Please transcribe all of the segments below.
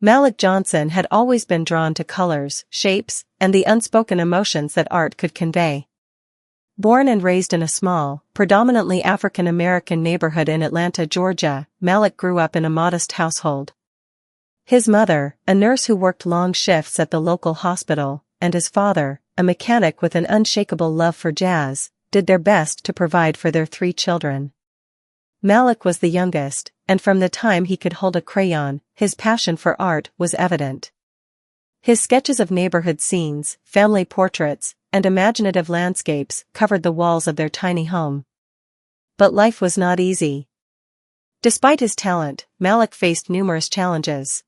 Malik Johnson had always been drawn to colors, shapes, and the unspoken emotions that art could convey. Born and raised in a small, predominantly African-American neighborhood in Atlanta, Georgia, Malik grew up in a modest household. His mother, a nurse who worked long shifts at the local hospital, and his father, a mechanic with an unshakable love for jazz, did their best to provide for their 3 children. Malik was the youngest, and from the time he could hold a crayon, his passion for art was evident. His sketches of neighborhood scenes, family portraits, and imaginative landscapes covered the walls of their tiny home. But life was not easy. Despite his talent, Malik faced numerous challenges.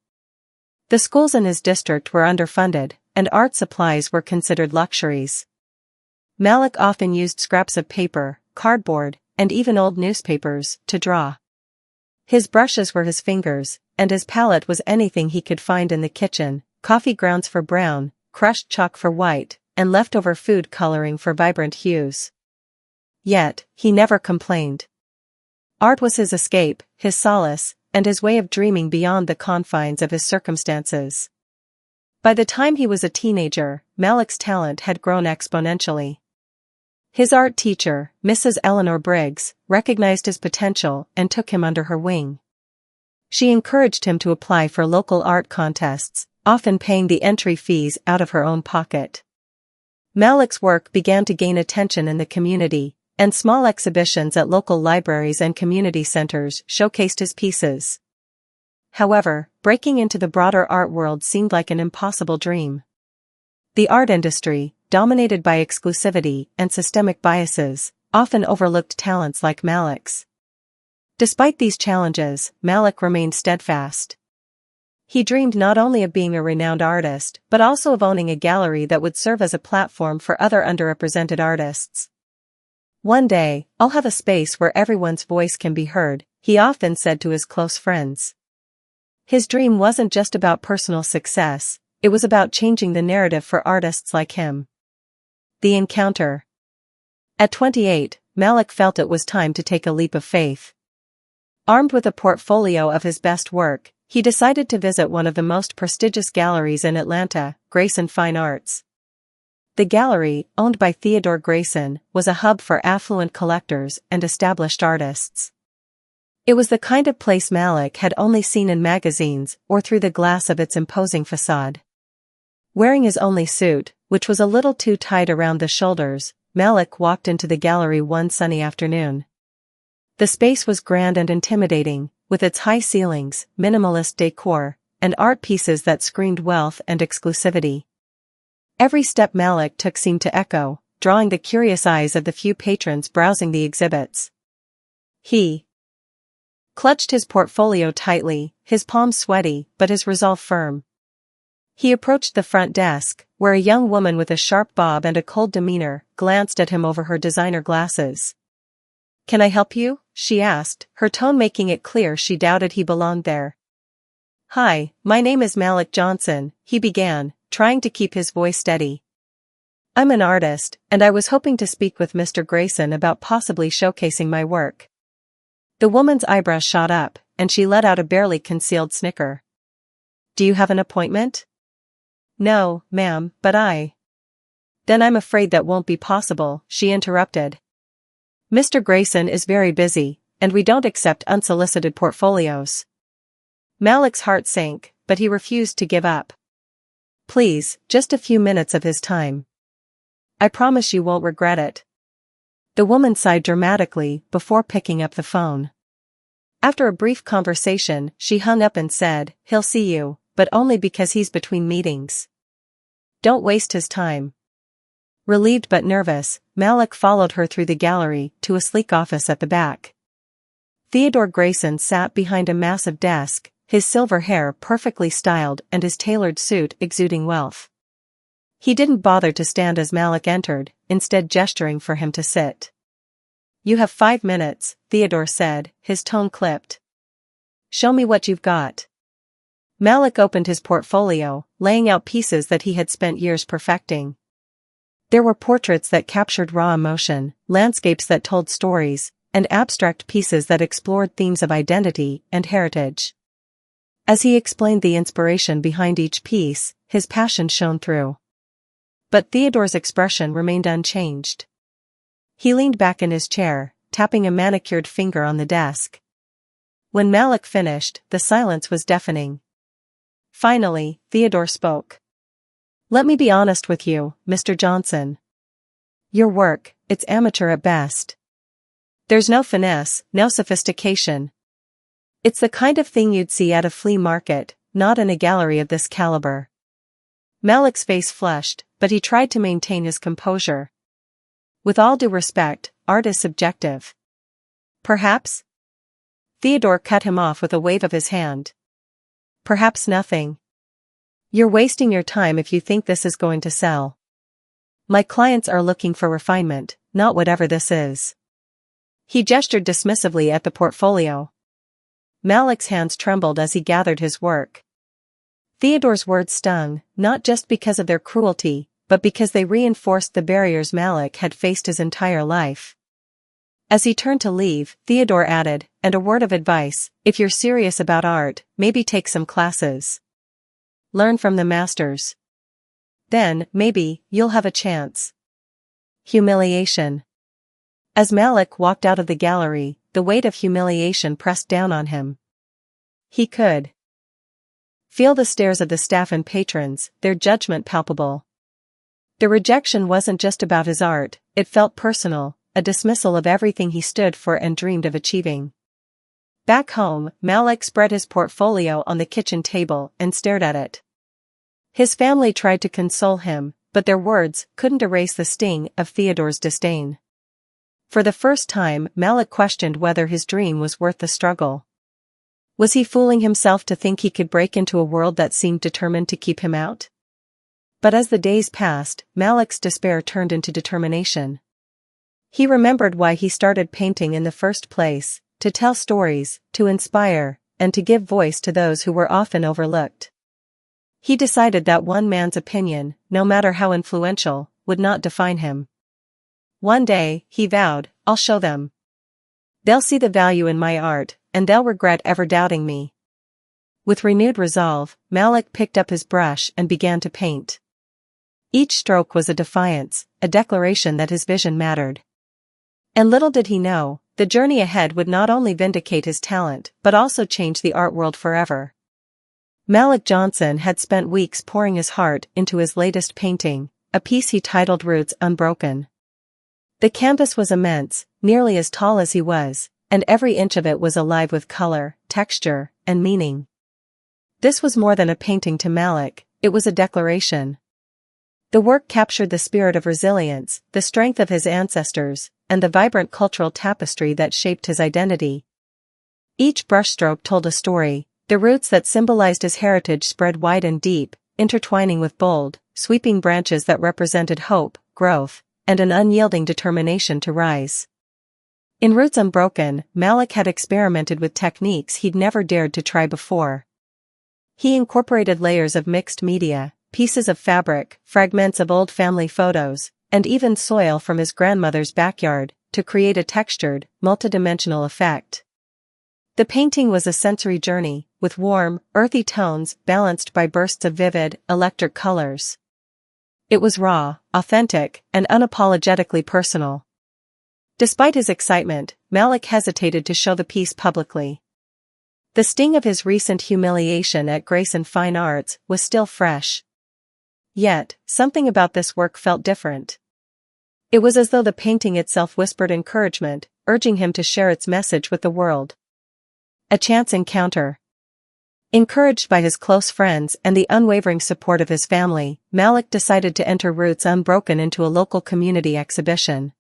The schools in his district were underfunded, and art supplies were considered luxuries. Malik often used scraps of paper, cardboard, and even old newspapers to draw. His brushes were his fingers, and his palette was anything he could find in the kitchen: coffee grounds for brown, crushed chalk for white, and leftover food coloring for vibrant hues. Yet, he never complained. Art was his escape, his solace, and his way of dreaming beyond the confines of his circumstances. By the time he was a teenager, Malik's talent had grown exponentially. His art teacher, Mrs. Eleanor Briggs, recognized his potential and took him under her wing. She encouraged him to apply for local art contests, often paying the entry fees out of her own pocket. Malik's work began to gain attention in the community, and small exhibitions at local libraries and community centers showcased his pieces. However, breaking into the broader art world seemed like an impossible dream. The art industry, dominated by exclusivity and systemic biases, often overlooked talents like Malik's. Despite these challenges, Malik remained steadfast. He dreamed not only of being a renowned artist, but also of owning a gallery that would serve as a platform for other underrepresented artists. "One day, I'll have a space where everyone's voice can be heard," he often said to his close friends. His dream wasn't just about personal success, it was about changing the narrative for artists like him. The encounter. At 28, Malik felt it was time to take a leap of faith. Armed with a portfolio of his best work, he decided to visit one of the most prestigious galleries in Atlanta, Grayson Fine Arts. The gallery, owned by Theodore Grayson, was a hub for affluent collectors and established artists. It was the kind of place Malik had only seen in magazines or through the glass of its imposing facade. Wearing his only suit, which was a little too tight around the shoulders, Malik walked into the gallery one sunny afternoon. The space was grand and intimidating, with its high ceilings, minimalist decor, and art pieces that screamed wealth and exclusivity. Every step Malik took seemed to echo, drawing the curious eyes of the few patrons browsing the exhibits. He clutched his portfolio tightly, his palms sweaty, but his resolve firm. He approached the front desk, where a young woman with a sharp bob and a cold demeanor glanced at him over her designer glasses. "Can I help you?" she asked, her tone making it clear she doubted he belonged there. "Hi, my name is Malik Johnson," he began, trying to keep his voice steady. "I'm an artist, and I was hoping to speak with Mr. Grayson about possibly showcasing my work." The woman's eyebrows shot up, and she let out a barely concealed snicker. "Do you have an appointment?" "No, ma'am, but Then I'm afraid that won't be possible," she interrupted. "Mr. Grayson is very busy, and we don't accept unsolicited portfolios." Malik's heart sank, but he refused to give up. "Please, just a few minutes of his time. I promise you won't regret it." The woman sighed dramatically before picking up the phone. After a brief conversation, she hung up and said, "He'll see you, but only because he's between meetings. Don't waste his time." Relieved but nervous, Malik followed her through the gallery to a sleek office at the back. Theodore Grayson sat behind a massive desk, his silver hair perfectly styled and his tailored suit exuding wealth. He didn't bother to stand as Malik entered, instead gesturing for him to sit. "You have 5 minutes, Theodore said, his tone clipped. "Show me what you've got." Malik opened his portfolio, laying out pieces that he had spent years perfecting. There were portraits that captured raw emotion, landscapes that told stories, and abstract pieces that explored themes of identity and heritage. As he explained the inspiration behind each piece, his passion shone through. But Theodore's expression remained unchanged. He leaned back in his chair, tapping a manicured finger on the desk. When Malik finished, the silence was deafening. Finally, Theodore spoke. "Let me be honest with you, Mr. Johnson. Your work, it's amateur at best. There's no finesse, no sophistication. It's the kind of thing you'd see at a flea market, not in a gallery of this caliber." Malik's face flushed, but he tried to maintain his composure. "With all due respect, art is subjective." "Perhaps?" Theodore cut him off with a wave of his hand. "Perhaps nothing. You're wasting your time if you think this is going to sell. My clients are looking for refinement, not whatever this is." He gestured dismissively at the portfolio. Malik's hands trembled as he gathered his work. Theodore's words stung, not just because of their cruelty, but because they reinforced the barriers Malik had faced his entire life. As he turned to leave, Theodore added, "And a word of advice, if you're serious about art, maybe take some classes. Learn from the masters. Then, maybe, you'll have a chance." Humiliation. As Malik walked out of the gallery, the weight of humiliation pressed down on him. He could feel the stares of the staff and patrons, their judgment palpable. The rejection wasn't just about his art, it felt personal, a dismissal of everything he stood for and dreamed of achieving. Back home, Malik spread his portfolio on the kitchen table and stared at it. His family tried to console him, but their words couldn't erase the sting of Theodore's disdain. For the first time, Malik questioned whether his dream was worth the struggle. Was he fooling himself to think he could break into a world that seemed determined to keep him out? But as the days passed, Malik's despair turned into determination. He remembered why he started painting in the first place: to tell stories, to inspire, and to give voice to those who were often overlooked. He decided that one man's opinion, no matter how influential, would not define him. One day, he vowed, "I'll show them. They'll see the value in my art, and they'll regret ever doubting me." With renewed resolve, Malik picked up his brush and began to paint. Each stroke was a defiance, a declaration that his vision mattered. And little did he know, the journey ahead would not only vindicate his talent but also change the art world forever. Malik Johnson had spent weeks pouring his heart into his latest painting, a piece he titled Roots Unbroken. The canvas was immense, nearly as tall as he was, and every inch of it was alive with color, texture, and meaning. This was more than a painting to Malik, it was a declaration. The work captured the spirit of resilience, the strength of his ancestors, and the vibrant cultural tapestry that shaped his identity. Each brushstroke told a story, the roots that symbolized his heritage spread wide and deep, intertwining with bold, sweeping branches that represented hope, growth, and an unyielding determination to rise. In Roots Unbroken, Malik had experimented with techniques he'd never dared to try before. He incorporated layers of mixed media, pieces of fabric, fragments of old family photos, and even soil from his grandmother's backyard, to create a textured, multidimensional effect. The painting was a sensory journey, with warm, earthy tones balanced by bursts of vivid, electric colors. It was raw, authentic, and unapologetically personal. Despite his excitement, Malik hesitated to show the piece publicly. The sting of his recent humiliation at Grace and Fine Arts was still fresh. Yet, something about this work felt different. It was as though the painting itself whispered encouragement, urging him to share its message with the world. A chance encounter. Encouraged by his close friends and the unwavering support of his family, Malik decided to enter Roots Unbroken into a local community exhibition.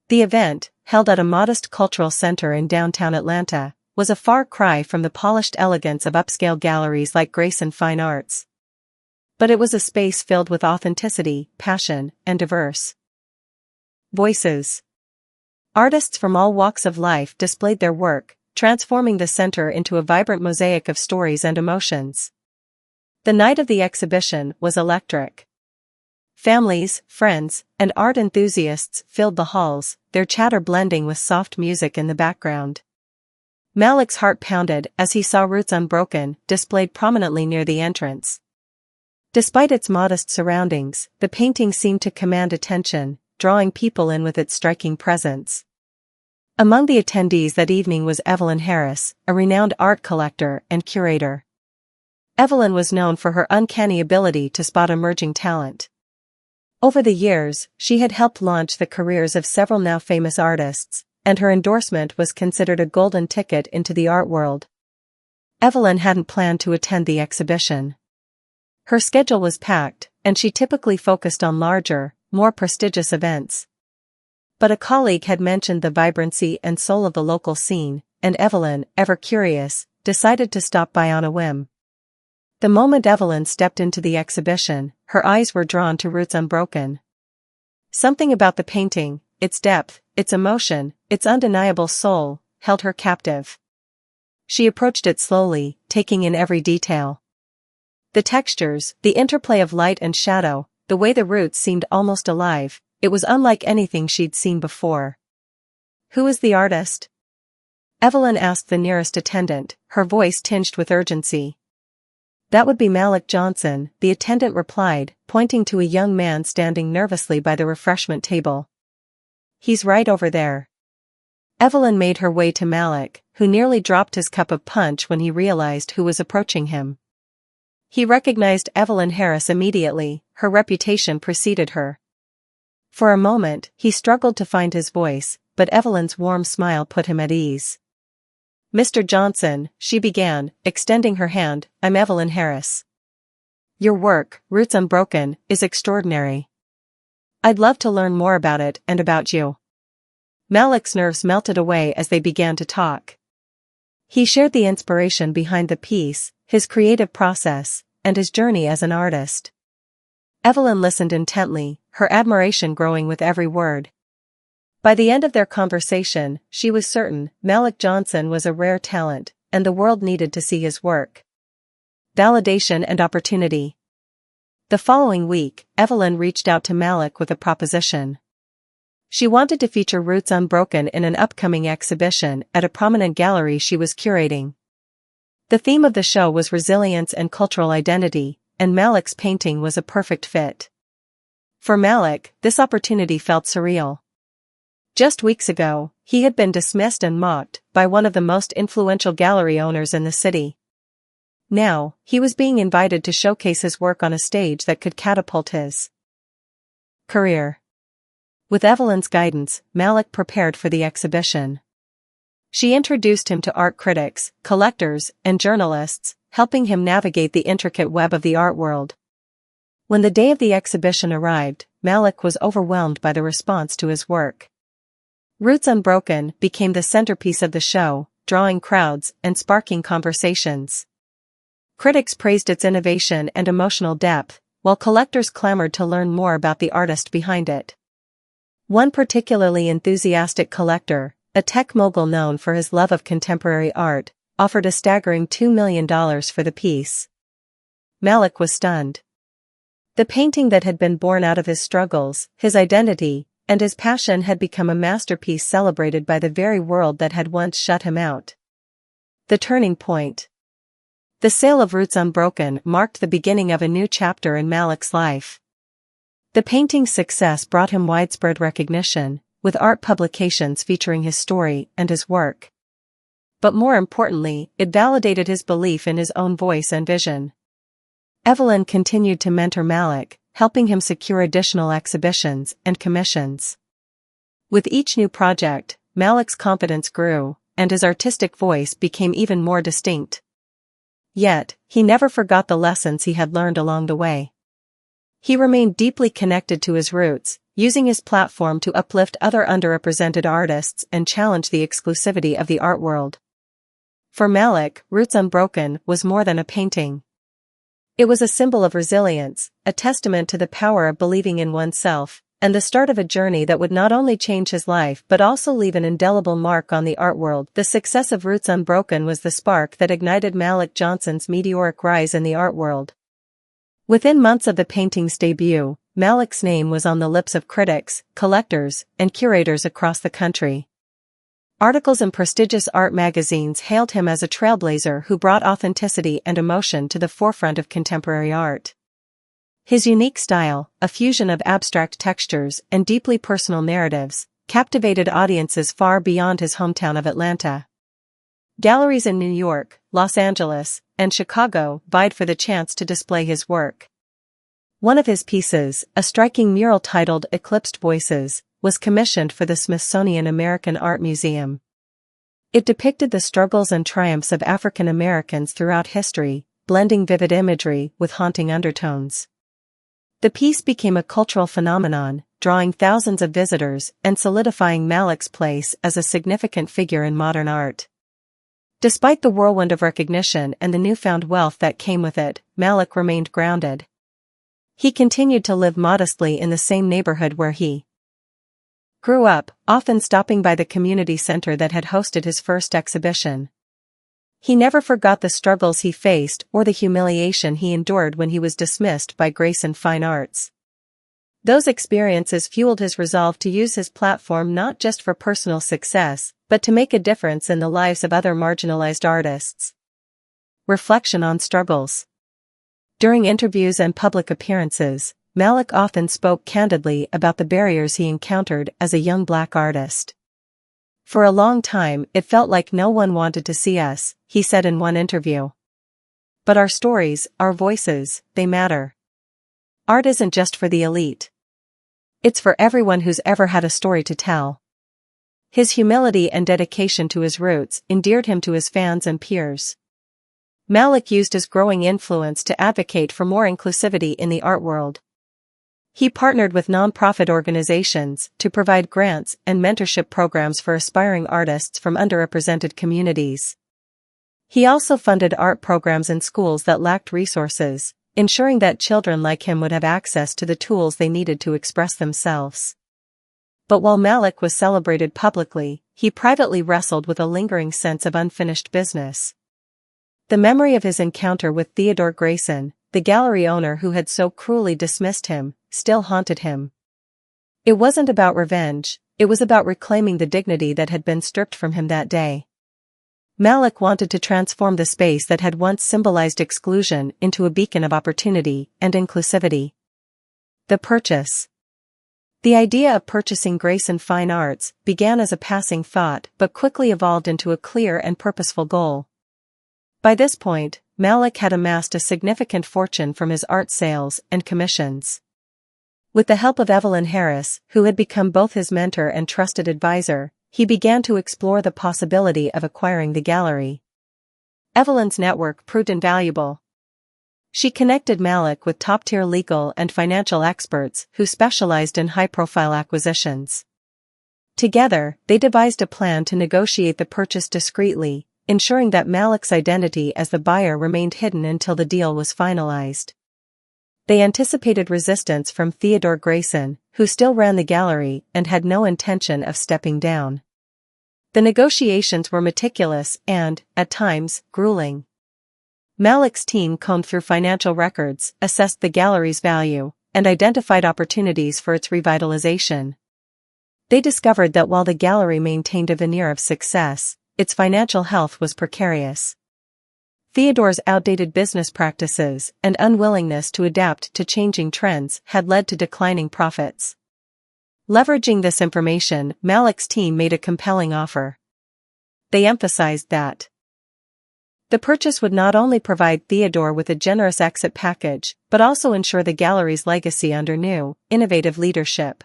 The event, held at a modest cultural center in downtown Atlanta, was a far cry from the polished elegance of upscale galleries like Grace and Fine Arts. But it was a space filled with authenticity, passion, and diverse voices. Artists from all walks of life displayed their work, transforming the center into a vibrant mosaic of stories and emotions. The night of the exhibition was electric. Families, friends, and art enthusiasts filled the halls, their chatter blending with soft music in the background. Malik's heart pounded as he saw Roots Unbroken displayed prominently near the entrance. Despite its modest surroundings, the painting seemed to command attention, drawing people in with its striking presence. Among the attendees that evening was Evelyn Harris, a renowned art collector and curator. Evelyn was known for her uncanny ability to spot emerging talent. Over the years, she had helped launch the careers of several now famous artists, and her endorsement was considered a golden ticket into the art world. Evelyn hadn't planned to attend the exhibition. Her schedule was packed, and she typically focused on larger, more prestigious events. But a colleague had mentioned the vibrancy and soul of the local scene, and Evelyn, ever curious, decided to stop by on a whim. The moment Evelyn stepped into the exhibition, her eyes were drawn to Roots Unbroken. Something about the painting, its depth, its emotion, its undeniable soul, held her captive. She approached it slowly, taking in every detail. The textures, the interplay of light and shadow, the way the roots seemed almost alive, it was unlike anything she'd seen before. "Who is the artist?" Evelyn asked the nearest attendant, her voice tinged with urgency. "That would be Malik Johnson," the attendant replied, pointing to a young man standing nervously by the refreshment table. "He's right over there." Evelyn made her way to Malik, who nearly dropped his cup of punch when he realized who was approaching him. He recognized Evelyn Harris immediately, her reputation preceded her. For a moment, he struggled to find his voice, but Evelyn's warm smile put him at ease. "Mr. Johnson," she began, extending her hand, "I'm Evelyn Harris. Your work, Roots Unbroken, is extraordinary. I'd love to learn more about it and about you." Malik's nerves melted away as they began to talk. He shared the inspiration behind the piece, his creative process, and his journey as an artist. Evelyn listened intently, her admiration growing with every word. By the end of their conversation, she was certain Malik Johnson was a rare talent, and the world needed to see his work. Validation and opportunity. The following week, Evelyn reached out to Malik with a proposition. She wanted to feature Roots Unbroken in an upcoming exhibition at a prominent gallery she was curating. The theme of the show was resilience and cultural identity, and Malik's painting was a perfect fit. For Malik, this opportunity felt surreal. Just weeks ago, he had been dismissed and mocked by one of the most influential gallery owners in the city. Now, he was being invited to showcase his work on a stage that could catapult his career. With Evelyn's guidance, Malik prepared for the exhibition. She introduced him to art critics, collectors, and journalists, helping him navigate the intricate web of the art world. When the day of the exhibition arrived, Malik was overwhelmed by the response to his work. Roots Unbroken became the centerpiece of the show, drawing crowds and sparking conversations. Critics praised its innovation and emotional depth, while collectors clamored to learn more about the artist behind it. One particularly enthusiastic collector, a tech mogul known for his love of contemporary art, offered a staggering $2 million for the piece. Malik was stunned. The painting that had been born out of his struggles, his identity, and his passion had become a masterpiece celebrated by the very world that had once shut him out. The turning point. The sale of Roots Unbroken marked the beginning of a new chapter in Malik's life. The painting's success brought him widespread recognition, with art publications featuring his story and his work. But more importantly, it validated his belief in his own voice and vision. Evelyn continued to mentor Malik, helping him secure additional exhibitions and commissions. With each new project, Malik's confidence grew, and his artistic voice became even more distinct. Yet, he never forgot the lessons he had learned along the way. He remained deeply connected to his roots, using his platform to uplift other underrepresented artists and challenge the exclusivity of the art world. For Malik, Roots Unbroken was more than a painting. It was a symbol of resilience, a testament to the power of believing in oneself, and the start of a journey that would not only change his life but also leave an indelible mark on the art world. The success of Roots Unbroken was the spark that ignited Malik Johnson's meteoric rise in the art world. Within months of the painting's debut, Malik's name was on the lips of critics, collectors, and curators across the country. Articles in prestigious art magazines hailed him as a trailblazer who brought authenticity and emotion to the forefront of contemporary art. His unique style, a fusion of abstract textures and deeply personal narratives, captivated audiences far beyond his hometown of Atlanta. Galleries in New York, Los Angeles, and Chicago vied for the chance to display his work. One of his pieces, a striking mural titled Eclipsed Voices, was commissioned for the Smithsonian American Art Museum. It depicted the struggles and triumphs of African Americans throughout history, blending vivid imagery with haunting undertones. The piece became a cultural phenomenon, drawing thousands of visitors and solidifying Malik's place as a significant figure in modern art. Despite the whirlwind of recognition and the newfound wealth that came with it, Malik remained grounded. He continued to live modestly in the same neighborhood where he grew up, often stopping by the community center that had hosted his first exhibition. He never forgot the struggles he faced or the humiliation he endured when he was dismissed by Grace and Fine Arts. Those experiences fueled his resolve to use his platform not just for personal success, but to make a difference in the lives of other marginalized artists. Reflection on struggles. During interviews and public appearances, Malik often spoke candidly about the barriers he encountered as a young Black artist. For a long time, it felt like no one wanted to see us, he said in one interview. But our stories, our voices, they matter. Art isn't just for the elite. It's for everyone who's ever had a story to tell. His humility and dedication to his roots endeared him to his fans and peers. Malik used his growing influence to advocate for more inclusivity in the art world. He partnered with nonprofit organizations to provide grants and mentorship programs for aspiring artists from underrepresented communities. He also funded art programs in schools that lacked resources, ensuring that children like him would have access to the tools they needed to express themselves. But while Malik was celebrated publicly, he privately wrestled with a lingering sense of unfinished business. The memory of his encounter with Theodore Grayson, the gallery owner who had so cruelly dismissed him, still haunted him. It wasn't about revenge, it was about reclaiming the dignity that had been stripped from him that day. Malik wanted to transform the space that had once symbolized exclusion into a beacon of opportunity and inclusivity. The purchase. The idea of purchasing Grayson Fine Arts began as a passing thought but quickly evolved into a clear and purposeful goal. By this point, Malik had amassed a significant fortune from his art sales and commissions. With the help of Evelyn Harris, who had become both his mentor and trusted advisor, he began to explore the possibility of acquiring the gallery. Evelyn's network proved invaluable. She connected Malik with top-tier legal and financial experts who specialized in high-profile acquisitions. Together, they devised a plan to negotiate the purchase discreetly, ensuring that Malik's identity as the buyer remained hidden until the deal was finalized. They anticipated resistance from Theodore Grayson, who still ran the gallery and had no intention of stepping down. The negotiations were meticulous and, at times, grueling. Malik's team combed through financial records, assessed the gallery's value, and identified opportunities for its revitalization. They discovered that while the gallery maintained a veneer of success, its financial health was precarious. Theodore's outdated business practices and unwillingness to adapt to changing trends had led to declining profits. Leveraging this information, Malik's team made a compelling offer. They emphasized that the purchase would not only provide Theodore with a generous exit package, but also ensure the gallery's legacy under new, innovative leadership.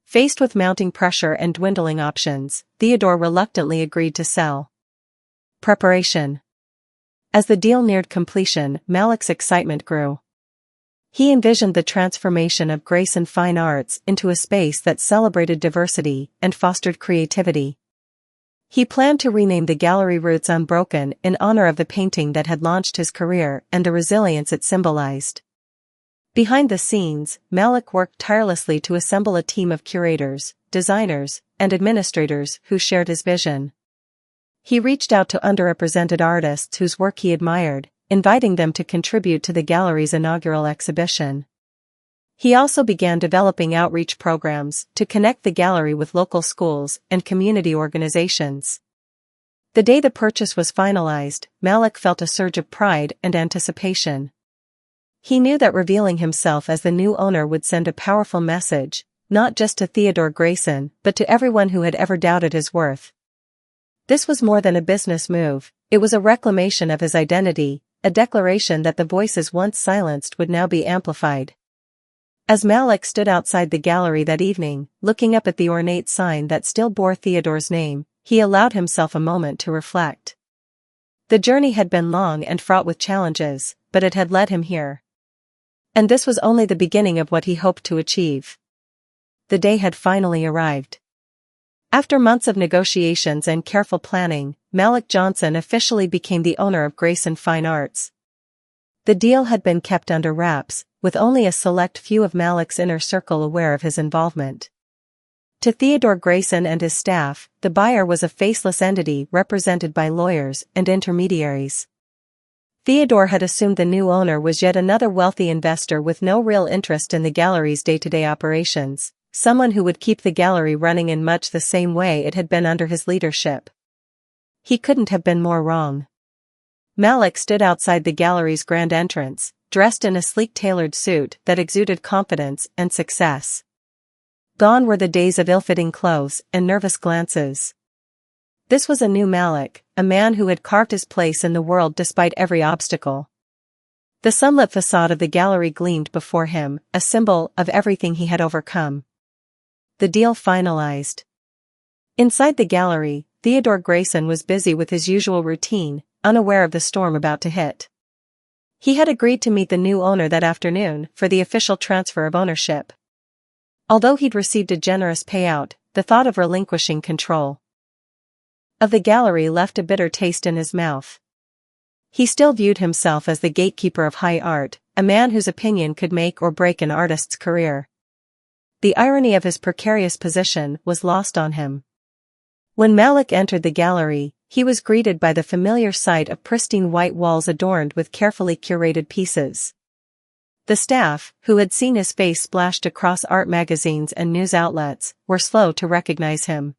Faced with mounting pressure and dwindling options, Theodore reluctantly agreed to sell. Preparation. As the deal neared completion, Malik's excitement grew. He envisioned the transformation of Grayson Fine Arts into a space that celebrated diversity and fostered creativity. He planned to rename the gallery Roots Unbroken in honor of the painting that had launched his career and the resilience it symbolized. Behind the scenes, Malik worked tirelessly to assemble a team of curators, designers, and administrators who shared his vision. He reached out to underrepresented artists whose work he admired, inviting them to contribute to the gallery's inaugural exhibition. He also began developing outreach programs to connect the gallery with local schools and community organizations. The day the purchase was finalized, Malik felt a surge of pride and anticipation. He knew that revealing himself as the new owner would send a powerful message, not just to Theodore Grayson, but to everyone who had ever doubted his worth. This was more than a business move, it was a reclamation of his identity, a declaration that the voices once silenced would now be amplified. As Malik stood outside the gallery that evening, looking up at the ornate sign that still bore Theodore's name, he allowed himself a moment to reflect. The journey had been long and fraught with challenges, but it had led him here. And this was only the beginning of what he hoped to achieve. The day had finally arrived. After months of negotiations and careful planning, Malik Johnson officially became the owner of Grayson Fine Arts. The deal had been kept under wraps, with only a select few of Malik's inner circle aware of his involvement. To Theodore Grayson and his staff, the buyer was a faceless entity represented by lawyers and intermediaries. Theodore had assumed the new owner was yet another wealthy investor with no real interest in the gallery's day-to-day operations, someone who would keep the gallery running in much the same way it had been under his leadership. He couldn't have been more wrong. Malik stood outside the gallery's grand entrance, dressed in a sleek tailored suit that exuded confidence and success. Gone were the days of ill-fitting clothes and nervous glances. This was a new Malik, a man who had carved his place in the world despite every obstacle. The sunlit facade of the gallery gleamed before him, a symbol of everything he had overcome. The deal finalized. Inside the gallery, Theodore Grayson was busy with his usual routine, unaware of the storm about to hit. He had agreed to meet the new owner that afternoon for the official transfer of ownership. Although he'd received a generous payout, the thought of relinquishing control of the gallery left a bitter taste in his mouth. He still viewed himself as the gatekeeper of high art, a man whose opinion could make or break an artist's career. The irony of his precarious position was lost on him. When Malik entered the gallery, he was greeted by the familiar sight of pristine white walls adorned with carefully curated pieces. The staff, who had seen his face splashed across art magazines and news outlets, were slow to recognize him.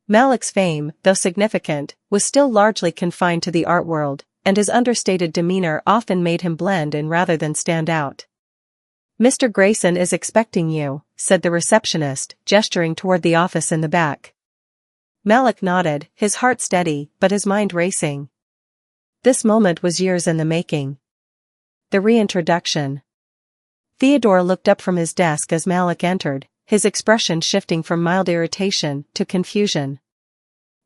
Malik's fame, though significant, was still largely confined to the art world, and his understated demeanor often made him blend in rather than stand out. "Mr. Grayson is expecting you," said the receptionist, gesturing toward the office in the back. Malik nodded, his heart steady, but his mind racing. This moment was years in the making. The reintroduction. Theodore looked up from his desk as Malik entered, his expression shifting from mild irritation to confusion.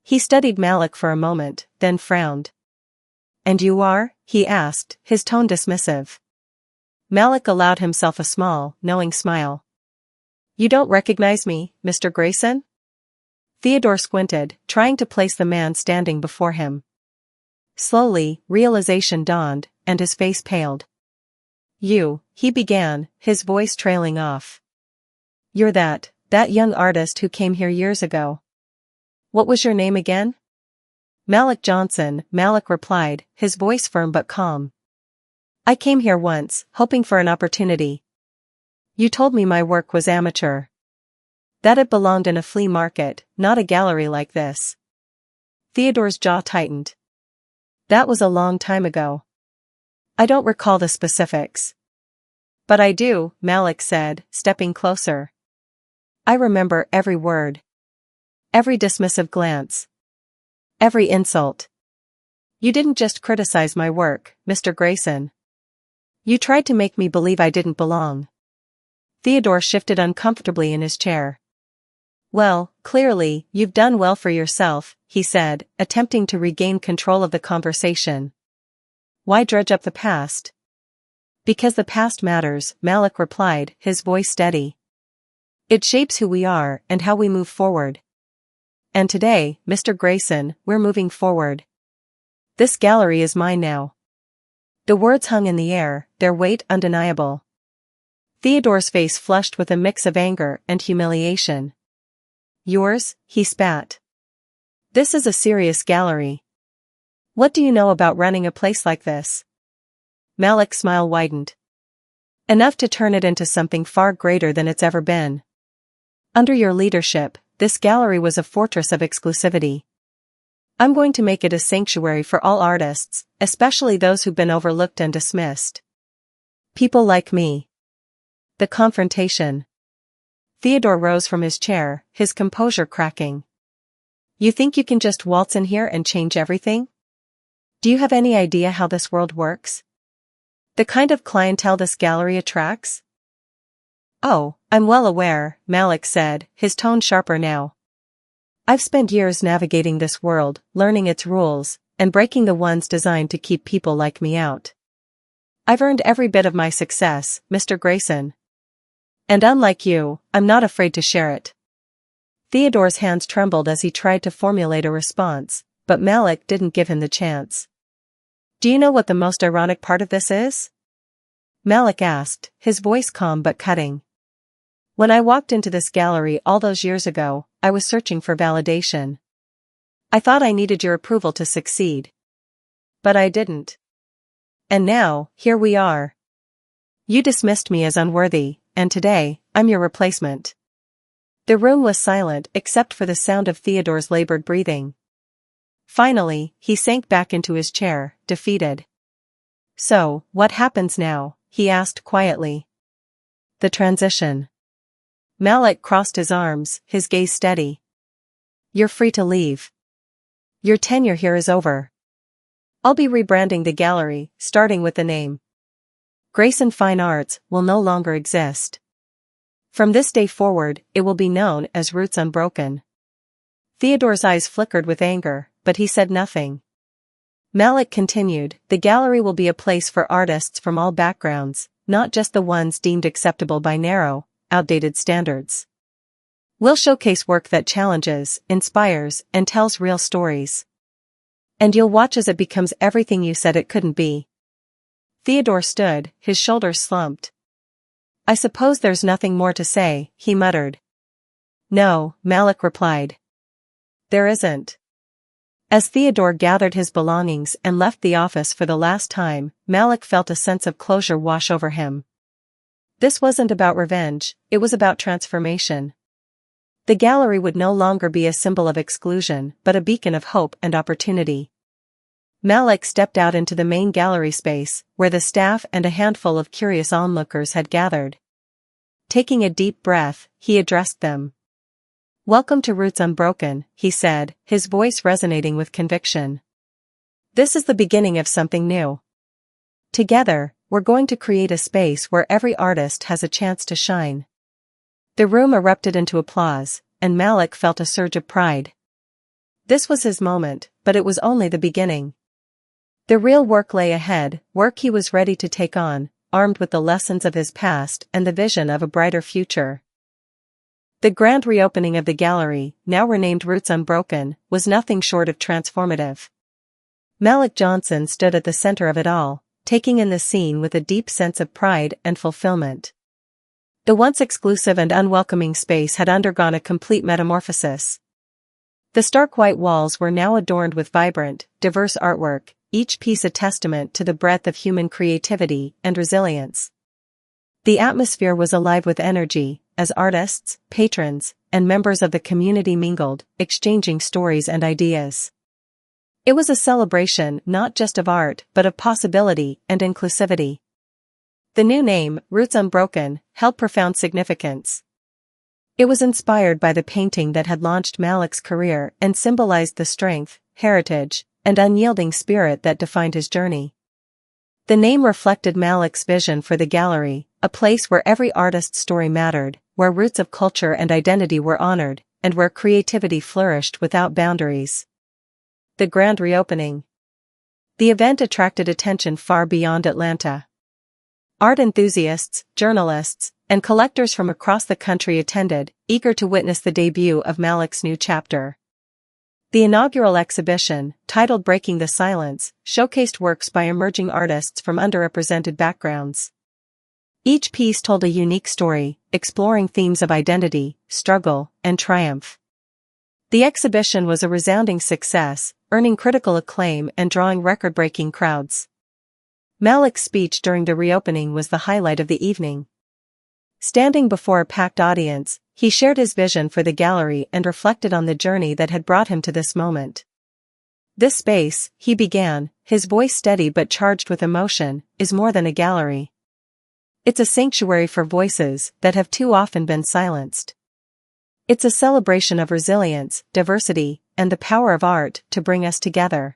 He studied Malik for a moment, then frowned. "And you are?" he asked, his tone dismissive. Malik allowed himself a small, knowing smile. "You don't recognize me, Mr. Grayson?" Theodore squinted, trying to place the man standing before him. Slowly, realization dawned, and his face paled. "You," he began, his voice trailing off. "You're that young artist who came here years ago. What was your name again?" "Malik Johnson," Malik replied, his voice firm but calm. "I came here once, hoping for an opportunity. You told me my work was amateur. That it belonged in a flea market, not a gallery like this." Theodore's jaw tightened. "That was a long time ago. I don't recall the specifics." "But I do," Malik said, stepping closer. "I remember every word. Every dismissive glance. Every insult. You didn't just criticize my work, Mr. Grayson. You tried to make me believe I didn't belong." Theodore shifted uncomfortably in his chair. "Well, clearly, you've done well for yourself," he said, attempting to regain control of the conversation. "Why dredge up the past?" "Because the past matters," Malik replied, his voice steady. "It shapes who we are and how we move forward. And today, Mr. Grayson, we're moving forward. This gallery is mine now." The words hung in the air, their weight undeniable. Theodore's face flushed with a mix of anger and humiliation. "Yours?" he spat. "This is a serious gallery. What do you know about running a place like this?" Malik's smile widened. Enough to turn it into something far greater than it's ever been. Under your leadership, this gallery was a fortress of exclusivity. I'm going to make it a sanctuary for all artists, especially those who've been overlooked and dismissed. People like me. The confrontation. Theodore rose from his chair, his composure cracking. You think you can just waltz in here and change everything? Do you have any idea how this world works? The kind of clientele this gallery attracts? Oh, I'm well aware, Malik said, his tone sharper now. I've spent years navigating this world, learning its rules, and breaking the ones designed to keep people like me out. I've earned every bit of my success, Mr. Grayson. And unlike you, I'm not afraid to share it. Theodore's hands trembled as he tried to formulate a response, but Malik didn't give him the chance. Do you know what the most ironic part of this is? Malik asked, his voice calm but cutting. When I walked into this gallery all those years ago, I was searching for validation. I thought I needed your approval to succeed. But I didn't. And now, here we are. You dismissed me as unworthy, and today, I'm your replacement. The room was silent except for the sound of Theodore's labored breathing. Finally, he sank back into his chair, defeated. So, what happens now? He asked quietly. The transition. Malik crossed his arms, his gaze steady. You're free to leave. Your tenure here is over. I'll be rebranding the gallery, starting with the name. Grayson Fine Arts will no longer exist. From this day forward, it will be known as Roots Unbroken. Theodore's eyes flickered with anger, but he said nothing. Malik continued, the gallery will be a place for artists from all backgrounds, not just the ones deemed acceptable by narrow, outdated standards. We'll showcase work that challenges, inspires, and tells real stories. And you'll watch as it becomes everything you said it couldn't be. Theodore stood, his shoulders slumped. I suppose there's nothing more to say, he muttered. No, Malik replied. There isn't. As Theodore gathered his belongings and left the office for the last time, Malik felt a sense of closure wash over him. This wasn't about revenge, it was about transformation. The gallery would no longer be a symbol of exclusion, but a beacon of hope and opportunity. Malik stepped out into the main gallery space, where the staff and a handful of curious onlookers had gathered. Taking a deep breath, he addressed them. Welcome to Roots Unbroken, he said, his voice resonating with conviction. This is the beginning of something new. Together, we're going to create a space where every artist has a chance to shine. The room erupted into applause, and Malik felt a surge of pride. This was his moment, but it was only the beginning. The real work lay ahead, work he was ready to take on, armed with the lessons of his past and the vision of a brighter future. The grand reopening of the gallery, now renamed Roots Unbroken, was nothing short of transformative. Malik Johnson stood at the center of it all, taking in the scene with a deep sense of pride and fulfillment. The once exclusive and unwelcoming space had undergone a complete metamorphosis. The stark white walls were now adorned with vibrant, diverse artwork, each piece a testament to the breadth of human creativity and resilience. The atmosphere was alive with energy, as artists, patrons, and members of the community mingled, exchanging stories and ideas. It was a celebration not just of art but of possibility and inclusivity. The new name, Roots Unbroken, held profound significance. It was inspired by the painting that had launched Malik's career and symbolized the strength, heritage, and unyielding spirit that defined his journey. The name reflected Malik's vision for the gallery, a place where every artist's story mattered, where roots of culture and identity were honored, and where creativity flourished without boundaries. The grand reopening. The event attracted attention far beyond Atlanta. Art enthusiasts, journalists, and collectors from across the country attended, eager to witness the debut of Malik's new chapter. The inaugural exhibition, titled Breaking the Silence, showcased works by emerging artists from underrepresented backgrounds. Each piece told a unique story, exploring themes of identity, struggle, and triumph. The exhibition was a resounding success, earning critical acclaim and drawing record-breaking crowds. Malik's speech during the reopening was the highlight of the evening. Standing before a packed audience, he shared his vision for the gallery and reflected on the journey that had brought him to this moment. "This space," he began, his voice steady but charged with emotion, "is more than a gallery. It's a sanctuary for voices that have too often been silenced. It's a celebration of resilience, diversity, and the power of art to bring us together.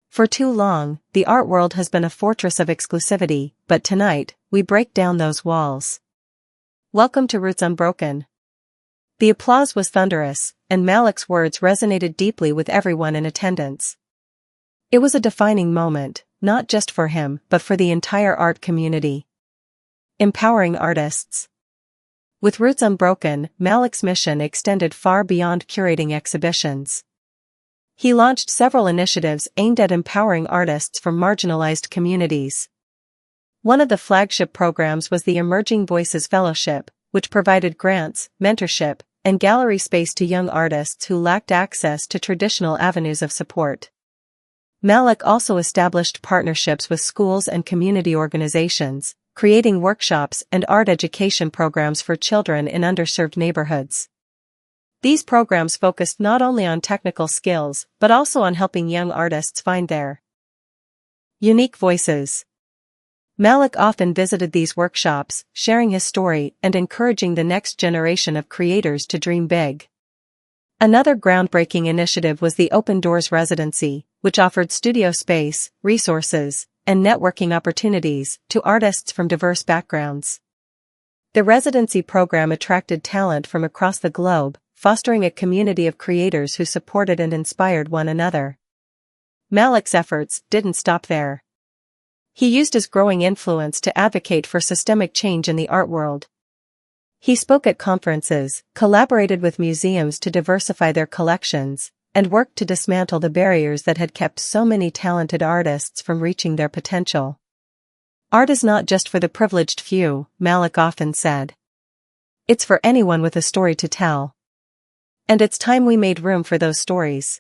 For too long, the art world has been a fortress of exclusivity, but tonight, we break down those walls. Welcome to Roots Unbroken." The applause was thunderous, and Malik's words resonated deeply with everyone in attendance. It was a defining moment, not just for him but for the entire art community. Empowering artists. With Roots Unbroken, Malik's mission extended far beyond curating exhibitions. He launched several initiatives aimed at empowering artists from marginalized communities. One of the flagship programs was the Emerging Voices Fellowship, which provided grants, mentorship, and gallery space to young artists who lacked access to traditional avenues of support. Malik also established partnerships with schools and community organizations, creating workshops and art education programs for children in underserved neighborhoods. These programs focused not only on technical skills but also on helping young artists find their unique voices. Malik often visited these workshops, sharing his story and encouraging the next generation of creators to dream big. Another groundbreaking initiative was the Open Doors Residency, which offered studio space, resources, and networking opportunities to artists from diverse backgrounds. The residency program attracted talent from across the globe, fostering a community of creators who supported and inspired one another. Malik's efforts didn't stop there. He used his growing influence to advocate for systemic change in the art world. He spoke at conferences, collaborated with museums to diversify their collections, and worked to dismantle the barriers that had kept so many talented artists from reaching their potential. "Art is not just for the privileged few," Malik often said. "It's for anyone with a story to tell. And it's time we made room for those stories."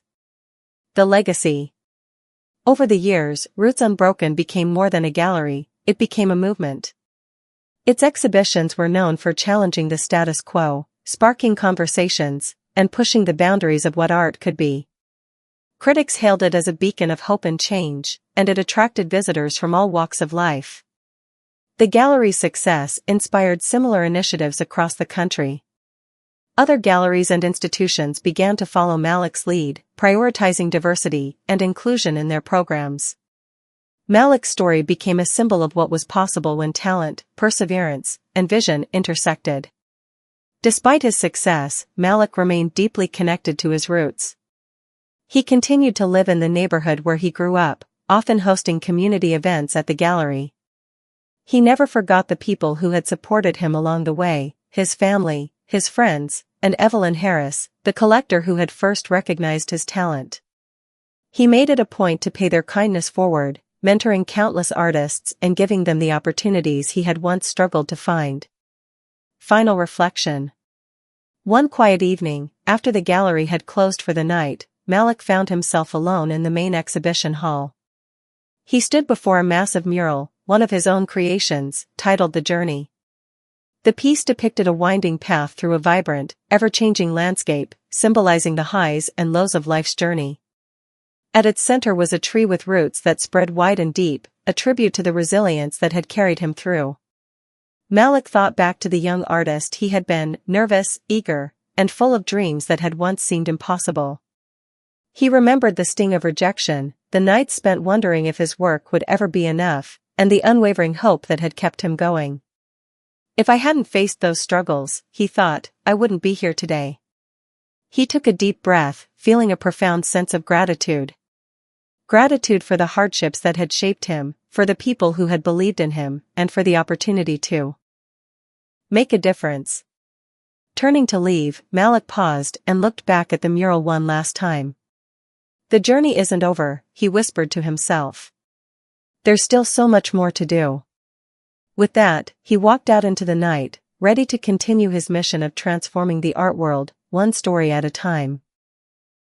The legacy. Over the years, Roots Unbroken became more than a gallery, it became a movement. Its exhibitions were known for challenging the status quo, sparking conversations, and pushing the boundaries of what art could be. Critics hailed it as a beacon of hope and change, and it attracted visitors from all walks of life. The gallery's success inspired similar initiatives across the country. Other galleries and institutions began to follow Malik's lead, prioritizing diversity and inclusion in their programs. Malik's story became a symbol of what was possible when talent, perseverance, and vision intersected. Despite his success, Malik remained deeply connected to his roots. He continued to live in the neighborhood where he grew up, often hosting community events at the gallery. He never forgot the people who had supported him along the way, his family, his friends, and Evelyn Harris, the collector who had first recognized his talent. He made it a point to pay their kindness forward, mentoring countless artists and giving them the opportunities he had once struggled to find. Final reflection. One quiet evening, after the gallery had closed for the night, Malik found himself alone in the main exhibition hall. He stood before a massive mural, one of his own creations, titled The Journey. The piece depicted a winding path through a vibrant, ever-changing landscape, symbolizing the highs and lows of life's journey. At its center was a tree with roots that spread wide and deep, a tribute to the resilience that had carried him through. Malik thought back to the young artist he had been, nervous, eager, and full of dreams that had once seemed impossible. He remembered the sting of rejection, the nights spent wondering if his work would ever be enough, and the unwavering hope that had kept him going. "If I hadn't faced those struggles," he thought, "I wouldn't be here today." He took a deep breath, feeling a profound sense of gratitude. Gratitude for the hardships that had shaped him, for the people who had believed in him, and for the opportunity to make a difference. Turning to leave, Malik paused and looked back at the mural one last time. "The journey isn't over," he whispered to himself. "There's still so much more to do." With that, he walked out into the night, ready to continue his mission of transforming the art world, one story at a time.